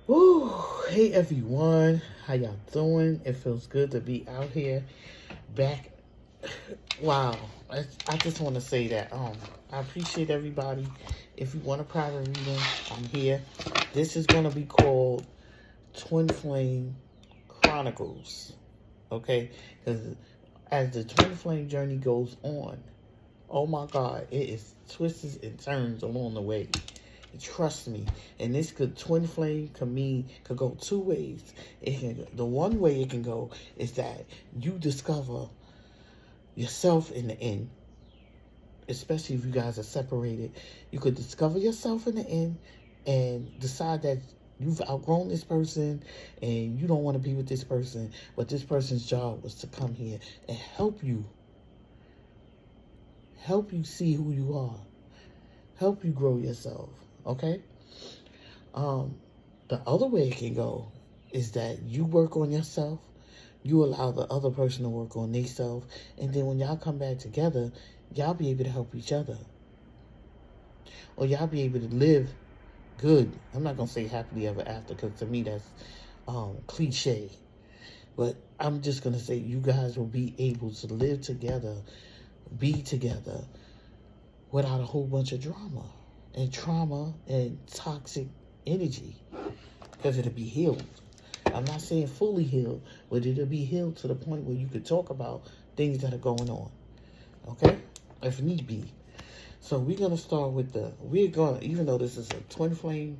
Woo! Hey everyone, how y'all doing? It feels good to be out here, back. Wow, I just want to say that I appreciate everybody. If you want a private reading, I'm here. This is gonna be called Twinflame Chronicles, okay? Because as the Twin Flame journey goes on, oh my God, it is twists and turns along the way. Trust me. And this twin flame could go two ways. The one way it can go is that you discover yourself in the end. Especially if you guys are separated. You could discover yourself in the end and decide that you've outgrown this person and you don't want to be with this person, but this person's job was to come here and help you see who you are, help you grow yourself. Okay? The other way it can go is that you work on yourself, you allow the other person to work on themselves, and then when y'all come back together, y'all be able to help each other. Or y'all be able to live good. I'm not going to say happily ever after, because to me that's cliche. But I'm just going to say you guys will be able to live together, be together, without a whole bunch of drama and trauma and toxic energy, because it'll be healed. I'm not saying fully healed, but it'll be healed to the point where you could talk about things that are going on, okay, if need be. So we're going to start with even though this is a twin flame,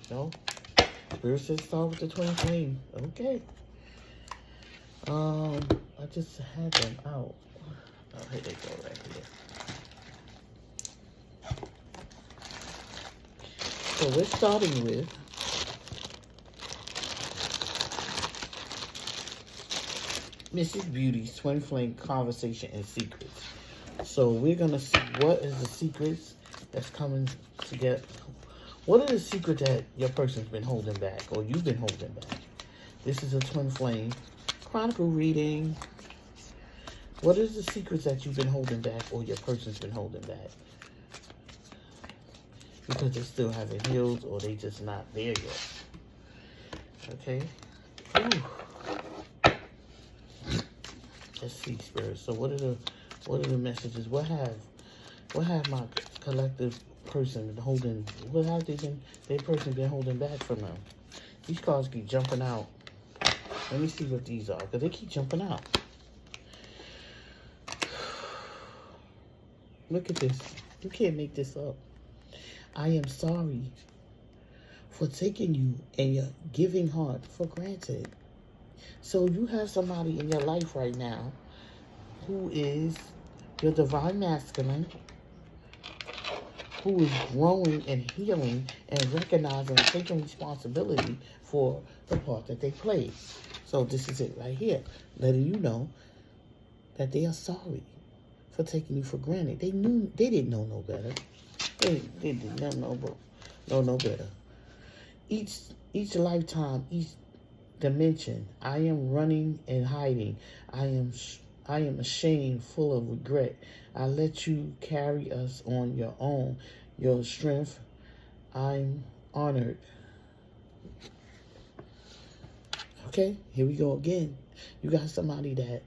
Spirit says start with the twin flame, okay. I just had them out. Oh, here they go right here. So we're starting with Mrs. Beauty's Twin Flame Conversation and Secrets. So we're going to see what is the secrets that's coming to get. What are the secrets that your person's been holding back or you've been holding back? This is a Twin Flame Chronicle reading. What is the secrets that you've been holding back or your person's been holding back? Because they still haven't healed or they just not there yet. Okay. Ooh. Let's see, Spirit. So what are the messages? What have my collective person been holding? What have their person been holding back from them? These cards keep jumping out. Let me see what these are, because they keep jumping out. Look at this. You can't make this up. I am sorry for taking you and your giving heart for granted. So you have somebody in your life right now who is your divine masculine, who is growing and healing and recognizing and taking responsibility for the part that they played. So this is it right here, letting you know that they are sorry for taking you for granted. They didn't know no better. They did not know no better. Each lifetime, each dimension, I am running and hiding. I am ashamed, full of regret. I let you carry us on your own. Your strength, I'm honored. Okay, here we go again. You got somebody that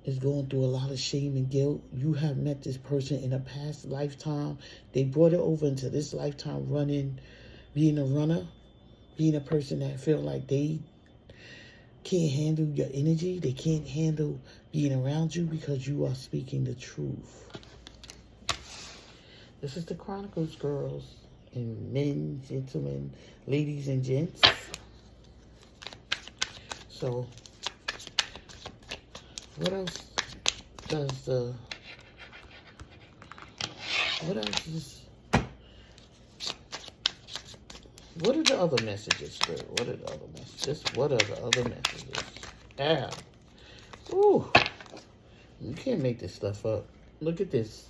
is going through a lot of shame and guilt. You have met this person in a past lifetime. They brought it over into this lifetime, being a runner, being a person that feel like they can't handle your energy. They can't handle being around you because you are speaking the truth. This is the Chronicles, girls and men, gentlemen, ladies and gents. So what else what are the other messages, Spirit? What are the other messages? What are the other messages? Yeah. Ooh. You can't make this stuff up. Look at this.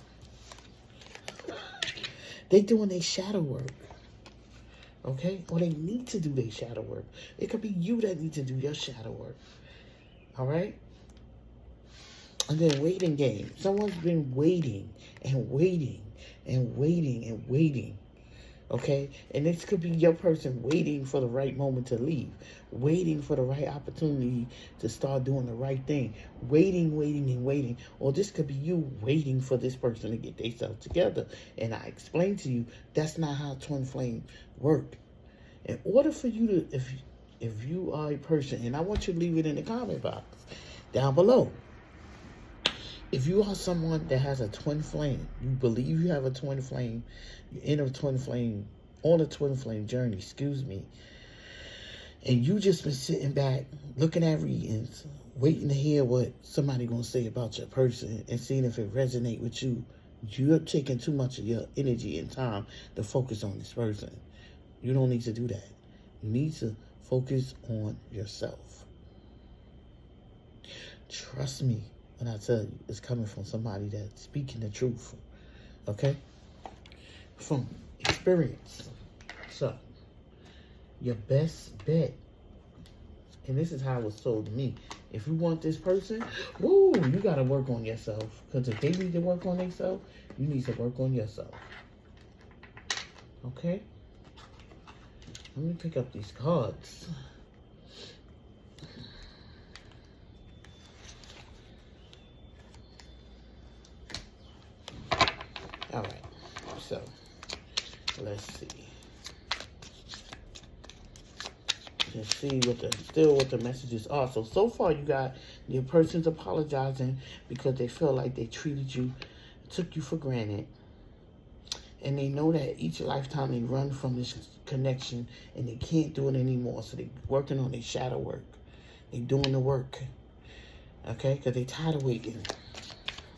They doing their shadow work. Okay? Or they need to do their shadow work. It could be you that need to do your shadow work. Alright? And then waiting game. Someone's been waiting and waiting and waiting and waiting Okay? And this could be your person waiting for the right moment to leave, waiting for the right opportunity to start doing the right thing, waiting, and waiting. Or this could be you waiting for this person to get themselves together. And I explained to you, that's not how twin flame work. In order for you to, if you are a person, and I want you to leave it in the comment box down below. If you are someone that has a twin flame, you believe you have a twin flame, you're in a twin flame, on a twin flame journey, excuse me, and you just been sitting back, looking at readings, waiting to hear what somebody gonna say about your person and seeing if it resonate with you, you're taking too much of your energy and time to focus on this person. You don't need to do that. You need to focus on yourself. Trust me when I tell you, it's coming from somebody that's speaking the truth. Okay? From experience. So, your best bet, and this is how it was told to me, if you want this person, woo, you got to work on yourself. Because if they need to work on themselves, you need to work on yourself. Okay? Let me pick up these cards. All right, so let's see. Let's see what the messages are. So far you got your person's apologizing because they feel like they treated you, took you for granted. And they know that each lifetime they run from this connection and they can't do it anymore. So they're working on their shadow work. They're doing the work. Okay? Because they're tired of waiting.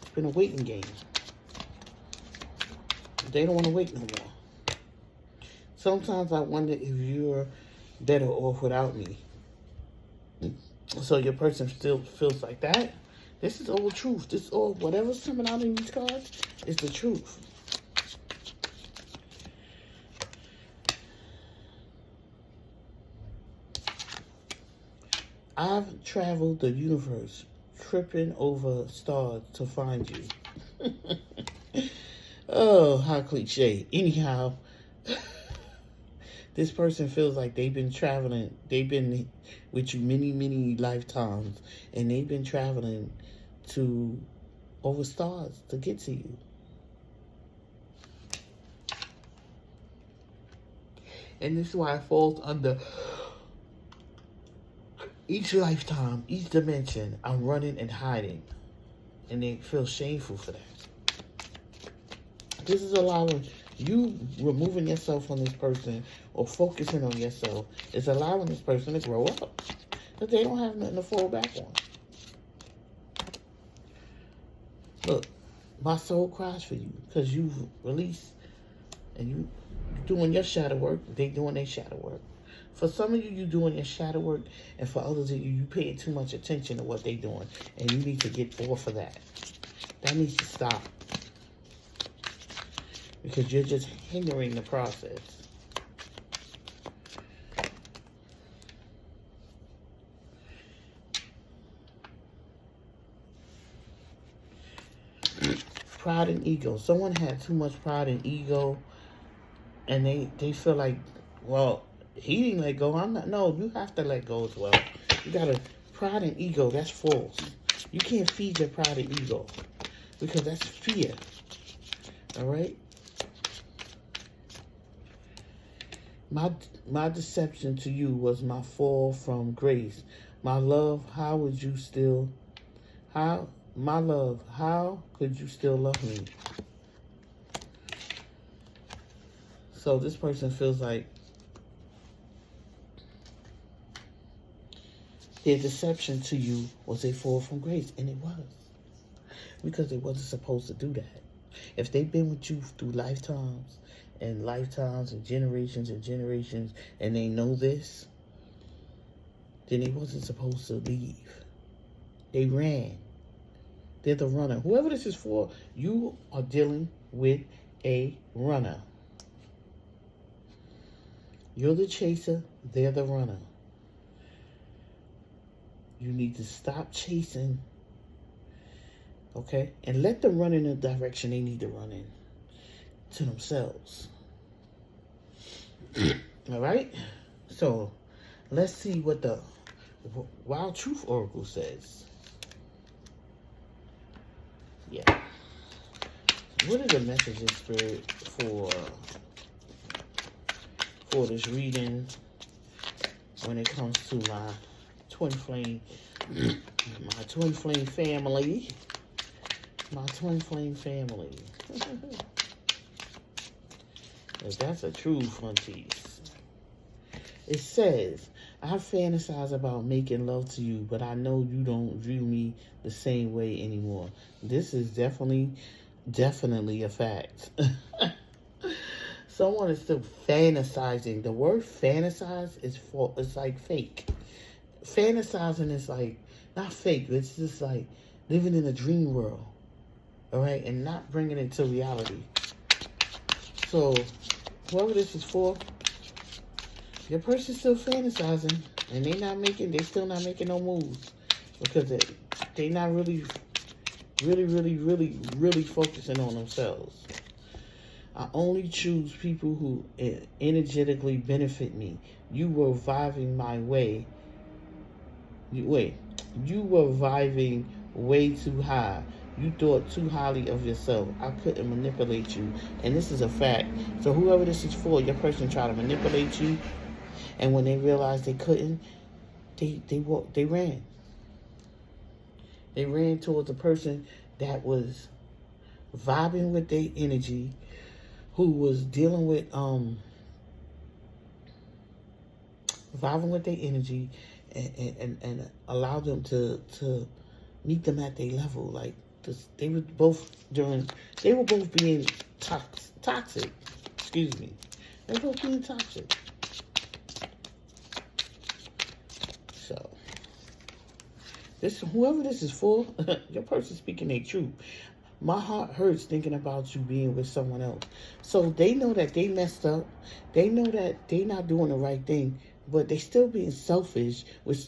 It's been a waiting game. They don't want to wait no more. Sometimes I wonder if you're better off without me. So your person still feels like that. This is all truth. This all, whatever's coming out in these cards is the truth. I've traveled the universe, tripping over stars to find you. Oh, how cliche. Anyhow, this person feels like they've been traveling. They've been with you many, many lifetimes. And they've been traveling over stars to get to you. And this is why it falls under each lifetime, each dimension. I'm running and hiding. And they feel shameful for that. This is allowing you removing yourself from this person or focusing on yourself. It's allowing this person to grow up. Because they don't have nothing to fall back on. Look, my soul cries for you because you've released and you doing your shadow work. They doing their shadow work. For some of you, you doing your shadow work. And for others of you, you paying too much attention to what they doing. And you need to get off of that. That needs to stop. Because you're just hindering the process. Pride and ego. Someone had too much pride and ego. And they feel like, well, he didn't let go. I'm not. No, you have to let go as well. You got to, pride and ego, that's false. You can't feed your pride and ego. Because that's fear. All right? My deception to you was my fall from grace. My love, how would you still, my love, how could you still love me? So this person feels like their deception to you was a fall from grace. And it was. Because they wasn't supposed to do that. If they've been with you through lifetimes and generations and they know this, then they wasn't supposed to leave. They ran. They're the runner. Whoever this is for, you are dealing with a runner. You're the chaser, they're the runner. You need to stop chasing, okay? And let them run in the direction they need to run in to themselves. All right? So, let's see what the Wild Truth Oracle says. Yeah. What are the messages, Spirit, for this reading when it comes to my twin flame, my twin flame family? My twin flame family. That's a true fun piece. It says, I fantasize about making love to you, but I know you don't view me the same way anymore. This is definitely a fact. Someone is still fantasizing. The word fantasize it's like fake. Fantasizing is like, not fake, but it's just like living in a dream world. All right? And not bringing it to reality. So, whoever this is for, your person's still fantasizing, and they're still not making no moves, because they not really focusing on themselves. I only choose people who energetically benefit me. You were vibing my way. You were vibing way too high. You thought too highly of yourself. I couldn't manipulate you. And this is a fact. So whoever this is for, your person tried to manipulate you. And when they realized they couldn't, they ran. They ran towards a person that was vibing with their energy, who was dealing with vibing with their energy, and allow them to meet them at their level. Like this, they were both being toxic. Excuse me. They were both being toxic. So whoever this is for, your person speaking their truth. My heart hurts thinking about you being with someone else. So they know that they messed up. They know that they not doing the right thing, but they still being selfish, which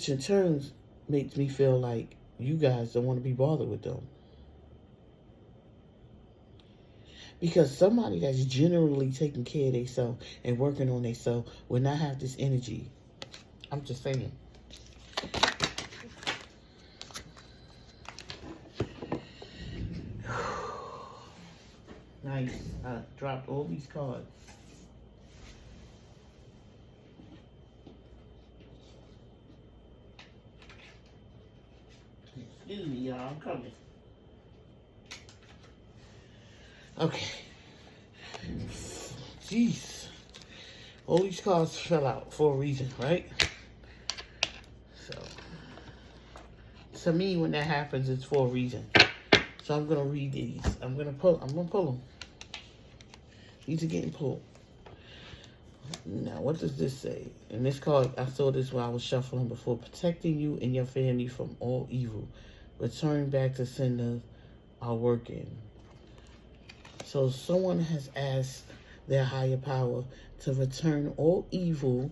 in turn makes me feel like you guys don't want to be bothered with them. Because somebody that's generally taking care of themselves and working on themselves will not have this energy. I'm just saying. Nice. I dropped all these cards. Excuse me, y'all. I'm coming. Okay. Jeez. All these cards fell out for a reason, right? So, to me, when that happens, it's for a reason. So I'm gonna read these. I'm gonna pull them. These are getting pulled. Now, what does this say? In this card, I saw this while I was shuffling before. Protecting you and your family from all evil. Return back to senders are working. So someone has asked their higher power to return all evil,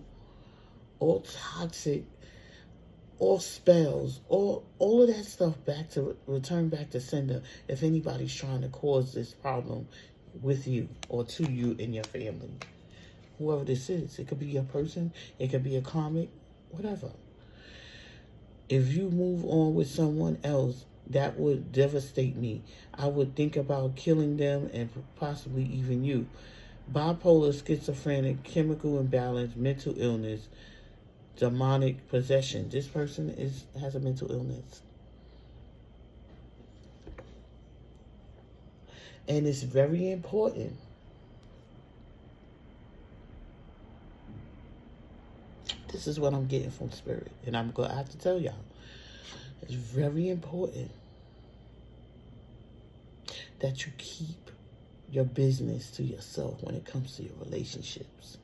all toxic, all spells, all of that stuff back to return back to sender if anybody's trying to cause this problem with you or to you and your family. Whoever this is. It could be a person, it could be a comic, whatever. If you move on with someone else, that would devastate me. I would think about killing them and possibly even you. Bipolar, schizophrenic, chemical imbalance, mental illness, demonic possession. This person has a mental illness. And it's very important. This is what I'm getting from Spirit. And I'm going to have to tell y'all. It's very important that you keep your business to yourself when it comes to your relationships.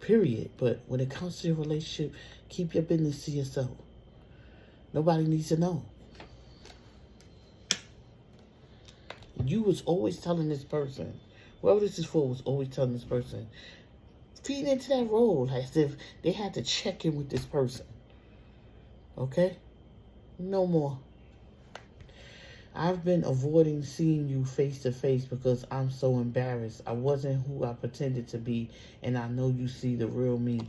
Period. But when it comes to your relationship, keep your business to yourself. Nobody needs to know. You was always telling this person, whoever this is for was always telling this person, feed into that role as if they had to check in with this person. Okay? No more. I've been avoiding seeing you face to face because I'm so embarrassed. I wasn't who I pretended to be, and I know you see the real me.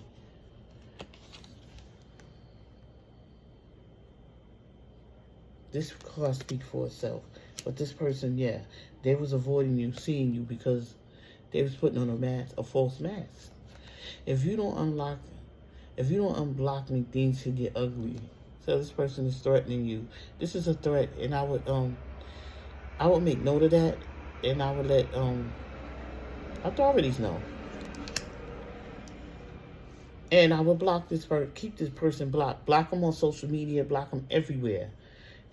This card speaks for itself. But this person, yeah, they was avoiding you, seeing you, because they was putting on a mask, a false mask. If you don't unblock me, things could get ugly. So this person is threatening you. This is a threat, and I would make note of that, and I would let authorities know. And I would block this person, keep this person blocked. Block them on social media, block them everywhere.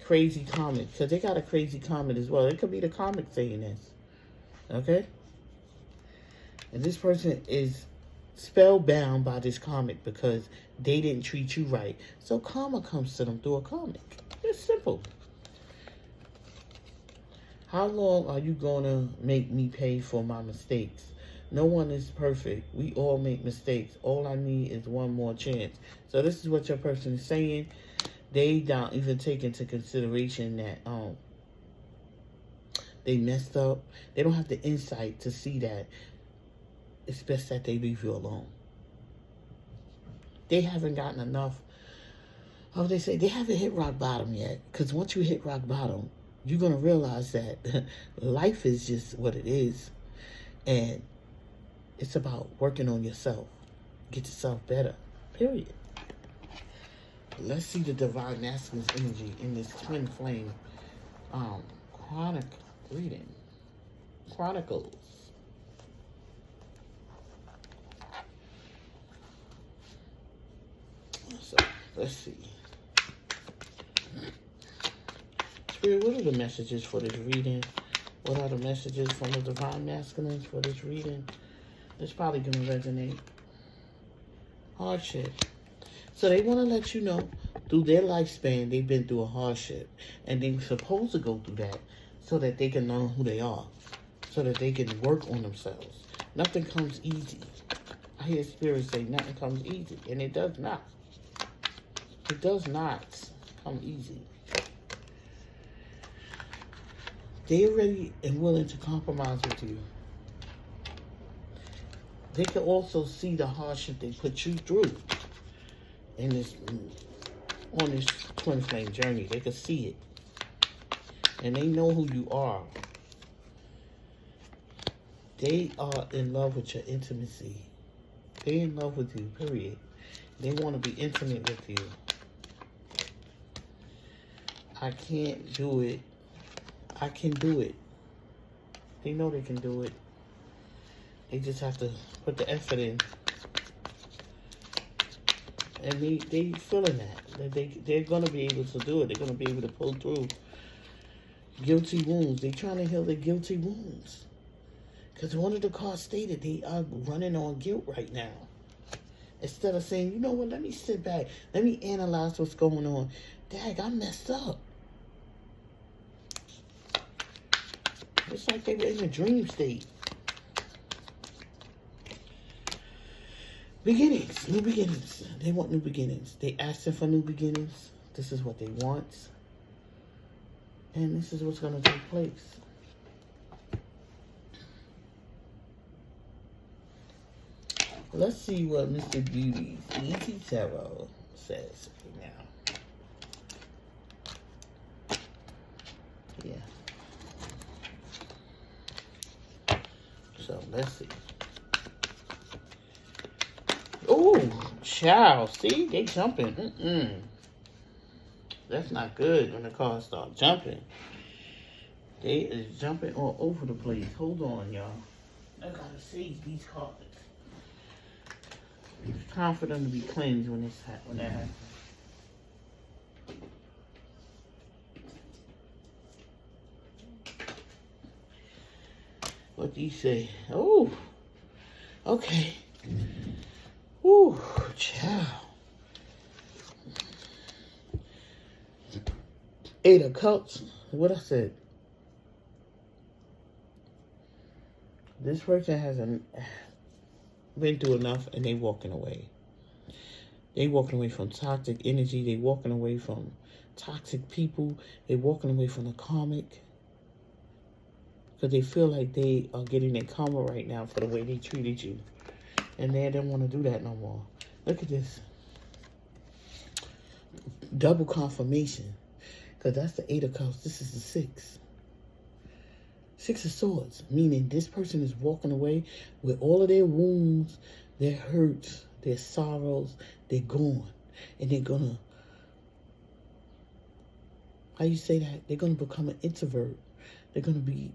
Crazy comment, because they got a crazy comment as well. It could be the comic saying this. Okay? And this person is spellbound by this comic because they didn't treat you right. So karma comes to them through a comic. It's simple. How long are you going to make me pay for my mistakes? No one is perfect. We all make mistakes. All I need is one more chance. So this is what your person is saying. They don't even take into consideration that they messed up. They don't have the insight to see that it's best that they leave you alone. They haven't gotten enough. How they say, they haven't hit rock bottom yet. Because once you hit rock bottom, you're going to realize that life is just what it is. And it's about working on yourself. Get yourself better. Period. Let's see the Divine Masculine's energy in this Twin Flame Chronicles. So, let's see. Spirit, what are the messages for this reading? What are the messages from the Divine Masculines for this reading? It's probably going to resonate. Hardship. So they want to let you know through their lifespan they've been through a hardship. And they're supposed to go through that so that they can learn who they are. So that they can work on themselves. Nothing comes easy. I hear Spirit say nothing comes easy. And it does not. It does not come easy. They're ready and willing to compromise with you. They can also see the hardship they put you through in this, on this twin flame journey. They can see it. And they know who you are. They are in love with your intimacy. They're in love with you, period. They want to be intimate with you. I can't do it. I can do it. They know they can do it. They just have to put the effort in. And they feeling that they're going to be able to do it. They're going to be able to pull through guilty wounds. They're trying to heal their guilty wounds. Because one of the cards stated they are running on guilt right now. Instead of saying, you know what, let me sit back. Let me analyze what's going on. Dang, I messed up. It's like they were in a dream state. Beginnings, new beginnings. They want new beginnings. They asking for new beginnings. This is what they want. And this is what's going to take place. Let's see what Mr. Beauty's Easy Tarot says right now. Yeah. So, let's see. Oh, child. See? They jumping. That's not good when the cards start jumping. They is jumping all over the place. Hold on, y'all. I gotta save these cards. It's time for them to be cleansed when that happens. What do you say? Oh, okay. Ooh, child. 8 of Cups. What I said. This person hasn't been through enough and they walking away. They walking away from toxic energy. They walking away from toxic people. They walking away from the karmic. Because they feel like they are getting their karma right now for the way they treated you. And they don't want to do that no more. Look at this. Double confirmation. Because that's the 8 of Cups. This is the 6. 6 of Swords. Meaning this person is walking away with all of their wounds, their hurts, their sorrows. They're gone. And they're going to, how you say that? They're going to become an introvert. They're going to be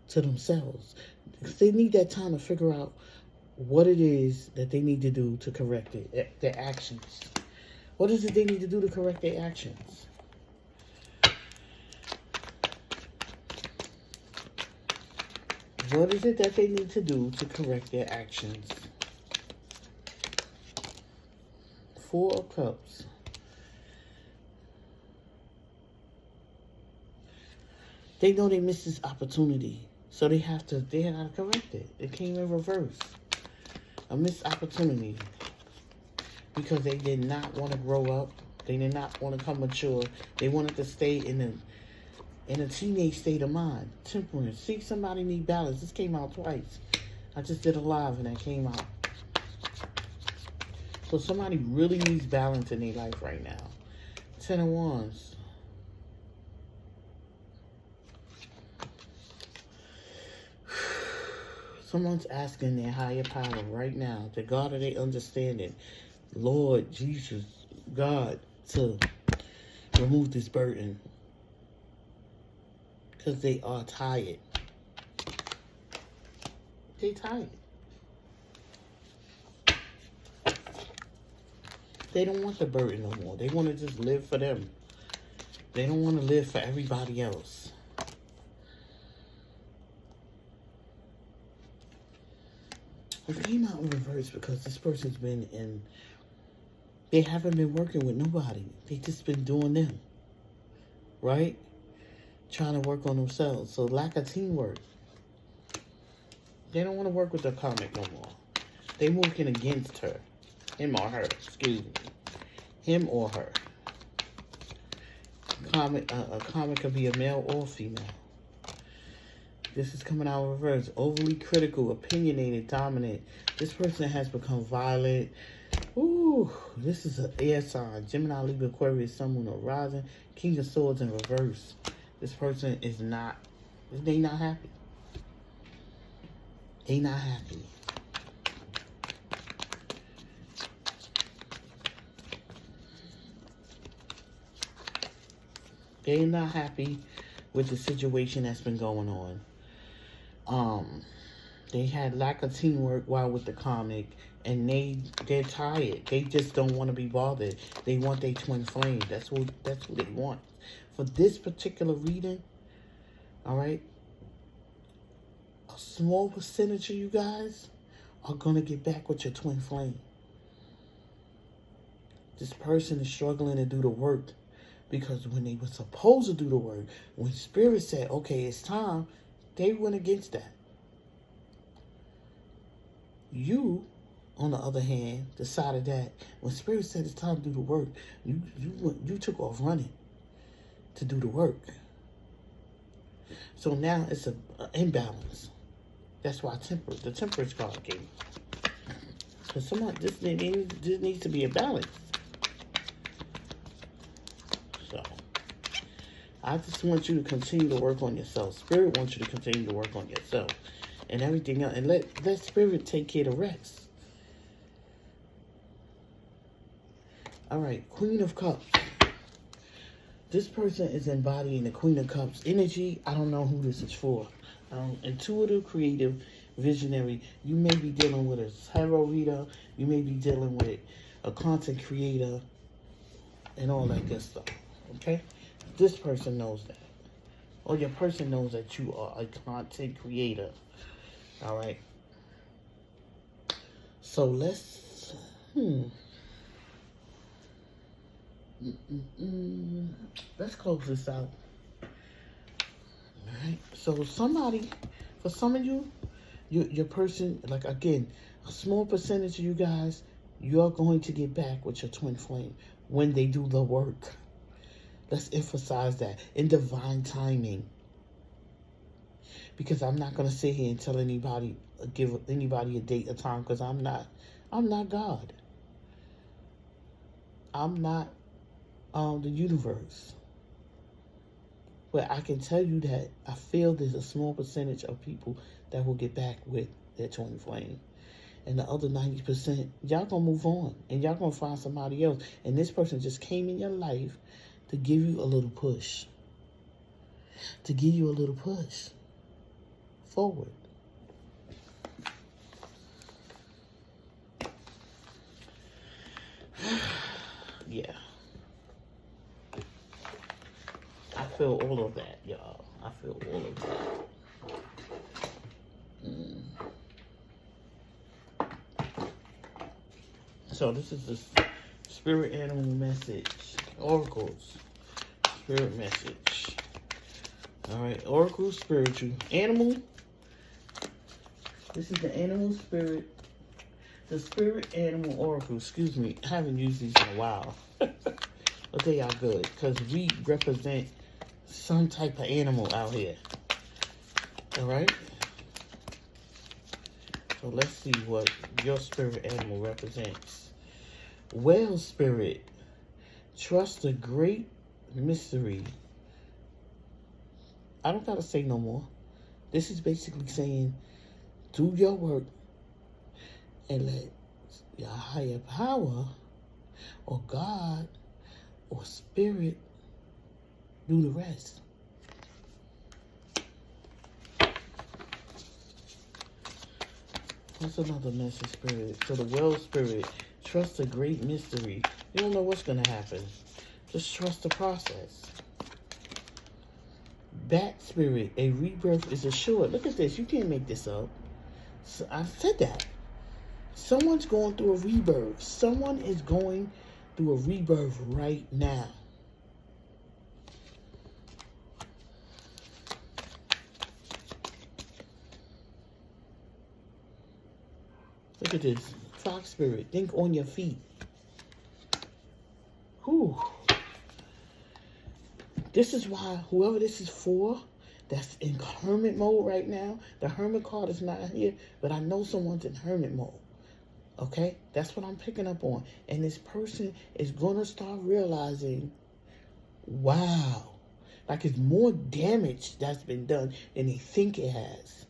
to themselves. Because they need that time to figure out what it is that they need to do to correct it, their actions. What is it they need to do to correct their actions? What is it that they need to do to correct their actions? 4 of Cups. They know they missed this opportunity. So they have to correct it. It came in reverse. A missed opportunity. Because they did not want to grow up. They did not want to become mature. They wanted to stay in a teenage state of mind. Temperance. See, somebody need balance. This came out twice. I just did a live and that came out. So somebody really needs balance in their life right now. 10 of Wands. Someone's asking their higher power right now, the God of their understanding, Lord Jesus, God, to remove this burden. Because they are tired. They tired. They don't want the burden no more. They want to just live for them. They don't want to live for everybody else. It came out in reverse because this person's been in... They haven't been working with nobody. They just been doing them. Right? Trying to work on themselves. So lack of teamwork. They don't want to work with the comic no more. They working against her. Him or her. Excuse me. Him or her. A comic could be a male or female. This is coming out in reverse. Overly critical, opinionated, dominant. This person has become violent. Ooh, this is an air sign. Gemini, Libra, Aquarius, Sun, Moon, or Rising. King of Swords in reverse. This person is not, they not happy. They not happy. They're not happy with the situation that's been going on. They had lack of teamwork while with the comic, and they're tired. They just don't want to be bothered. They want their twin flame. That's who they want. For this particular reading, all right, a small percentage of you guys are gonna get back with your twin flame. This person is struggling to do the work because when they were supposed to do the work, when Spirit said, okay, it's time, they went against that. You, on the other hand, decided that when Spirit said it's time to do the work, you took off running to do the work. So now it's an imbalance. That's why the temperance card came. Because this needs to be a balance. So I just want you to continue to work on yourself. Spirit wants you to continue to work on yourself. And everything else. And let Spirit take care of the rest. Alright, Queen of Cups. This person is embodying the Queen of Cups energy. I don't know who this is for. Intuitive, creative, visionary. You may be dealing with a tarot reader. You may be dealing with a content creator. And all that good stuff. Okay? This person knows that. Or your person knows that you are a content creator. Alright? So let's... Let's close this out. Alright? So somebody, for some of you, your person, like again, a small percentage of you guys You are going to get back with your twin flame when they do the work. Let's emphasize that in divine timing. Because I'm not going to sit here and tell anybody, give anybody a date, a time, because I'm not God. I'm not the universe. But I can tell you that I feel there's a small percentage of people that will get back with their twin flame. And the other 90%, y'all gonna move on. And y'all gonna find somebody else. And this person just came in your life to give you a little push. To give you a little push forward. Yeah. I feel all of that, y'all. I feel all of that. So this is the spirit animal message. Oracles. Spirit message. Alright, oracle spiritual. Animal. This is the animal spirit. The spirit animal oracle. Excuse me. I haven't used these in a while. But they are good. Because we represent some type of animal out here. Alright? So let's see what your spirit animal represents. Whale spirit. Trust the great mystery. I don't gotta say no more. This is basically saying, do your work and let your higher power or God or spirit do the rest. What's another message, spirit? So the well spirit, trust the great mystery. You don't know what's going to happen. Just trust the process. Bat spirit, a rebirth is assured. Look at this. You can't make this up. So I said that. Someone's going through a rebirth. Someone is going through a rebirth right now. Look at this. Fox spirit, think on your feet. Whew. This is why whoever this is for, that's in hermit mode right now. The hermit card is not here, but I know someone's in hermit mode. Okay? That's what I'm picking up on. And this person is going to start realizing, wow, like it's more damage that's been done than they think it has.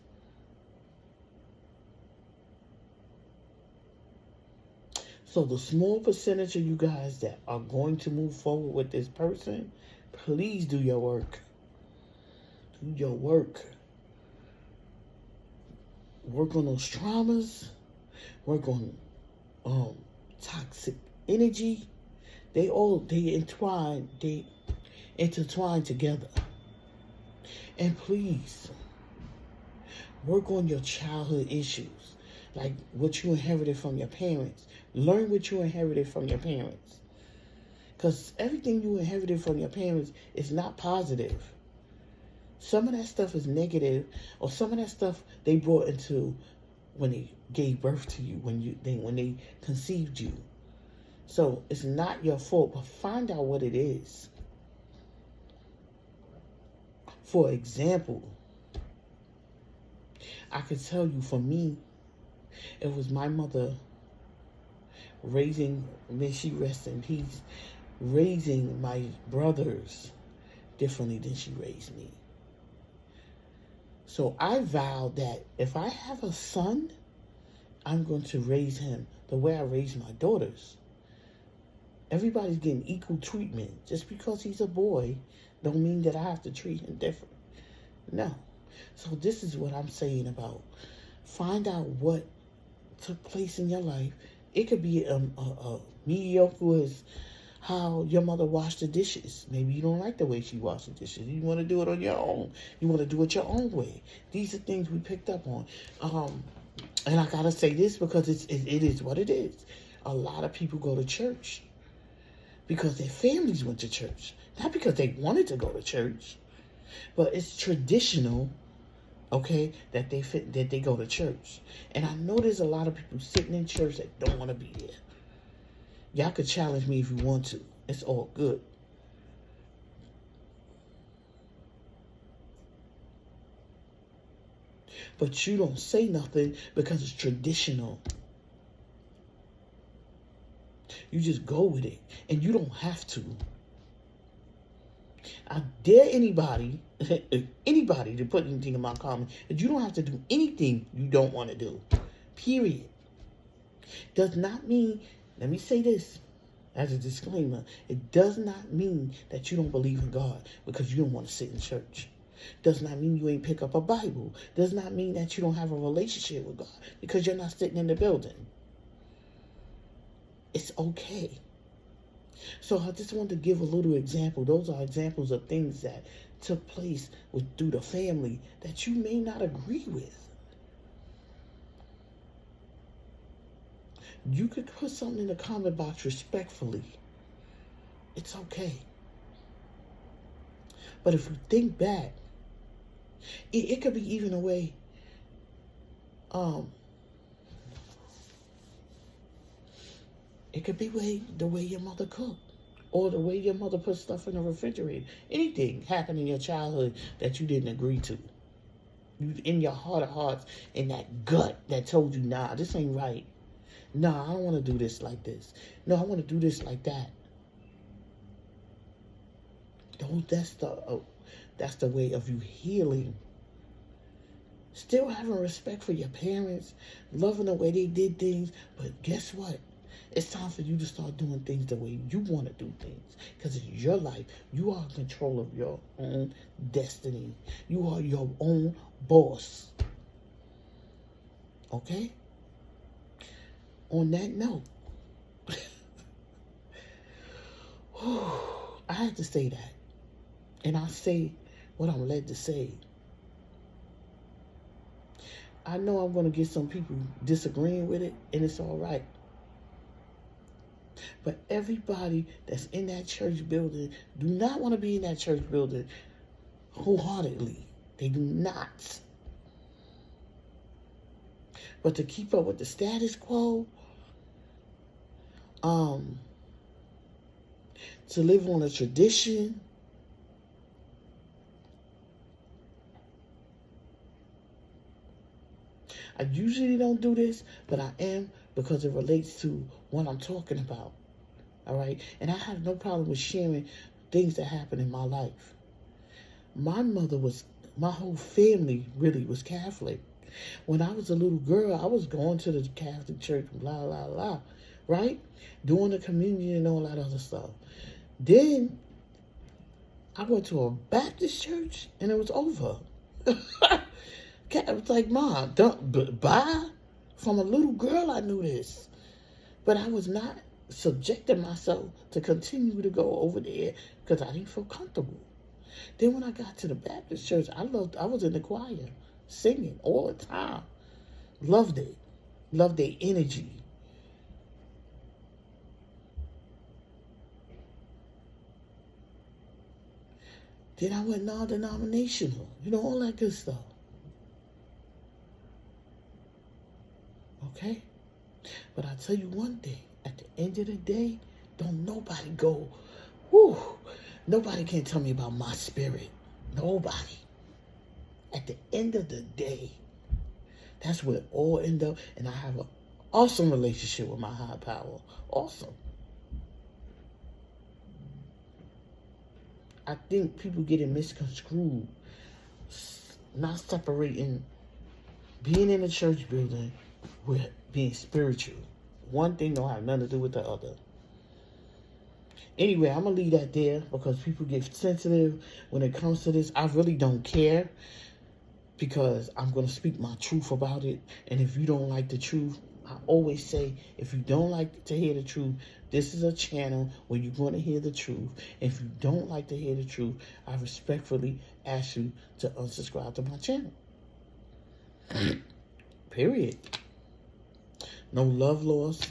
So the small percentage of you guys that are going to move forward with this person, please do your work. Do your work. Work on those traumas. Work on toxic energy. They intertwine together. And please, work on your childhood issues. Like what you inherited from your parents. Learn what you inherited from your parents. Because everything you inherited from your parents is not positive. Some of that stuff is negative, or some of that stuff they brought into when they gave birth to you, when they conceived you. So it's not your fault, but find out what it is. For example, I could tell you, for me, it was my mother raising, may she rest in peace, raising my brothers differently than she raised me. So I vowed that if I have a son, I'm going to raise him the way I raised my daughters. Everybody's getting equal treatment. Just because he's a boy don't mean that I have to treat him different. No. So this is what I'm saying about find out what took place in your life. It could be a mediocre as how your mother washed the dishes. Maybe you don't like the way she washed the dishes. You want to do it on your own. You want to do it your own way. These are things we picked up on. And I gotta say this because it is what it is. A lot of people go to church because their families went to church, not because they wanted to go to church, but it's traditional. Okay, that they go to church. And I know there's a lot of people sitting in church that don't want to be there. Y'all could challenge me if you want to. It's all good. But you don't say nothing because it's traditional. You just go with it. And you don't have to. I dare anybody to put anything in my comment. And you don't have to do anything you don't want to do. Period. Does not mean, let me say this as a disclaimer, it does not mean that you don't believe in God because you don't want to sit in church. Does not mean you ain't pick up a Bible. Does not mean that you don't have a relationship with God because you're not sitting in the building. It's okay. So I just want to give a little example. Those are examples of things that took place through the family that you may not agree with. You could put something in the comment box respectfully. It's okay. But if you think back, it could be even a way, it could be the way your mother cooked, or the way your mother put stuff in the refrigerator. Anything happened in your childhood that you didn't agree to. You, in your heart of hearts, in that gut that told you, nah, this ain't right. Nah, I don't want to do this like this. No, I want to do this like that. That's the way of you healing. Still having respect for your parents, loving the way they did things, but guess what? It's time for you to start doing things the way you want to do things. Because it's your life. You are in control of your own destiny. You are your own boss. Okay? On that note, I had to say that. And I say what I'm led to say. I know I'm going to get some people disagreeing with it, and it's all right. But everybody that's in that church building do not want to be in that church building wholeheartedly. They do not. But to keep up with the status quo, to live on a tradition, I usually don't do this, but I am because it relates to what I'm talking about. All right? And I have no problem with sharing things that happen in my life. My whole family really was Catholic. When I was a little girl, I was going to the Catholic church, blah, blah, blah, right? Doing the communion and all that other stuff. Then I went to a Baptist church and it was over. I was like, Mom, bye? From a little girl, I knew this. But I was not subjecting myself to continue to go over there because I didn't feel comfortable. Then when I got to the Baptist church, I was in the choir, singing all the time. Loved it. Loved their energy. Then I went non-denominational. All that good stuff. Okay? But I tell you one thing. At the end of the day, don't nobody go, whew, nobody can tell me about my spirit. Nobody. At the end of the day, that's where it all ends up. And I have an awesome relationship with my higher power. Awesome. I think people get it misconstrued. Not separating being in a church building with being spiritual. One thing don't have nothing to do with the other. Anyway, I'm going to leave that there because people get sensitive when it comes to this. I really don't care because I'm going to speak my truth about it. And if you don't like the truth, I always say, if you don't like to hear the truth, this is a channel where you're going to hear the truth. If you don't like to hear the truth, I respectfully ask you to unsubscribe to my channel. Period. No love lost,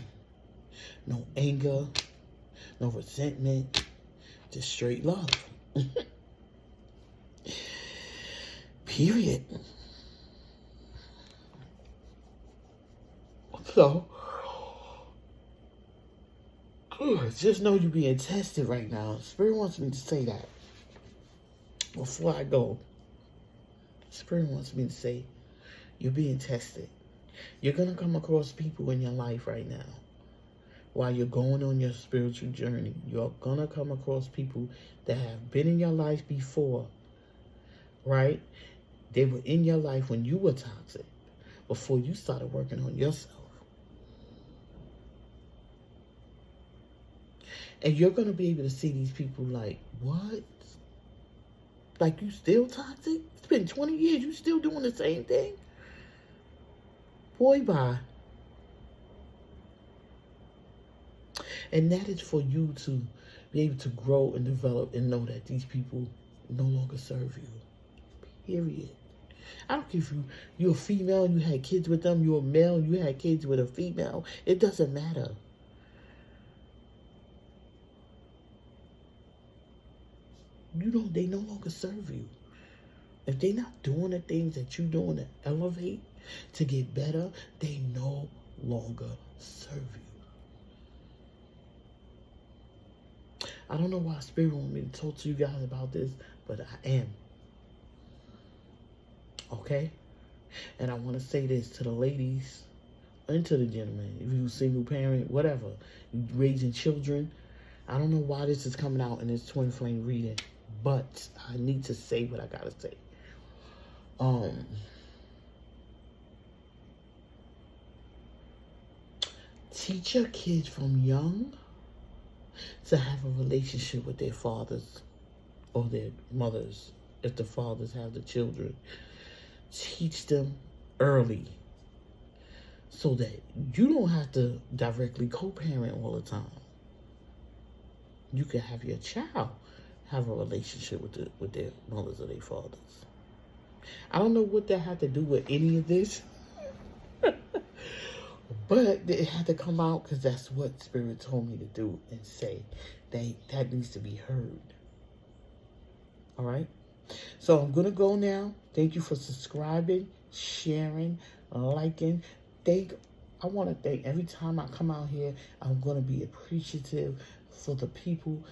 no anger, no resentment, just straight love. Period. So, Just know you're being tested right now. Spirit wants me to say that. Before I go, Spirit wants me to say, you're being tested. You're going to come across people in your life right now. While you're going on your spiritual journey, you're going to come across people that have been in your life before, right? They were in your life when you were toxic, before you started working on yourself. And you're going to be able to see these people like, what? Like, you still toxic? It's been 20 years, you still doing the same thing? Boy, bye. And that is for you to be able to grow and develop and know that these people no longer serve you. Period. I don't care if you're a female and you had kids with them, you're a male and you had kids with a female. It doesn't matter. They no longer serve you. If they're not doing the things that you're doing to elevate, to get better, they no longer serve you. I don't know why Spirit wants me to talk to you guys about this, but I am. Okay? And I want to say this to the ladies and to the gentlemen. If you're a single parent, whatever, you're raising children. I don't know why this is coming out in this twin flame reading, but I need to say what I gotta say. Teach your kids from young to have a relationship with their fathers or their mothers, if the fathers have the children. Teach them early so that you don't have to directly co-parent all the time. You can have your child have a relationship with their mothers or their fathers. I don't know what that had to do with any of this. But it had to come out because that's what Spirit told me to do and say. That needs to be heard. All right? So I'm going to go now. Thank you for subscribing, sharing, liking. I want to thank every time I come out here, I'm going to be appreciative for the people,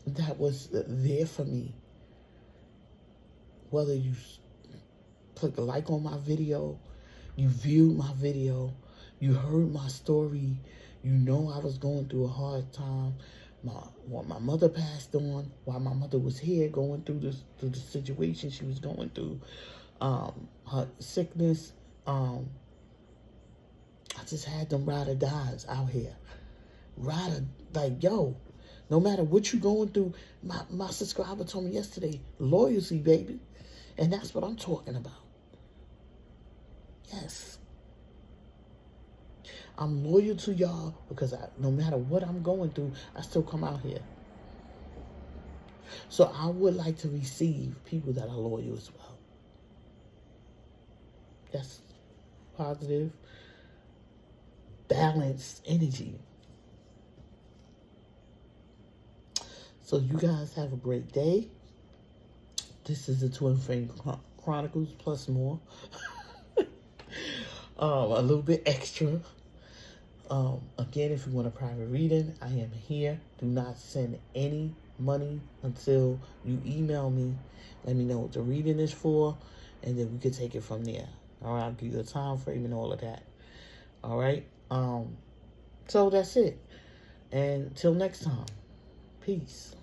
that was there for me. Whether you click a like on my video, you viewed my video, you heard my story, you know I was going through a hard time. My mother passed on while my mother was here going through the situation she was going through. Her sickness. I just had them ride or dies out here. No matter what you're going through, my subscriber told me yesterday, loyalty, baby. And that's what I'm talking about. Yes. I'm loyal to y'all because no matter what I'm going through, I still come out here. So I would like to receive people that are loyal as well. That's positive, balanced energy. So you guys have a great day. This is the Twinflame Chronicles plus more. A little bit extra. Again, if you want a private reading, I am here. Do not send any money until you email me. Let me know what the reading is for, and then we can take it from there. All right, I'll give you a time frame and all of that. All right. So that's it. And till next time, peace.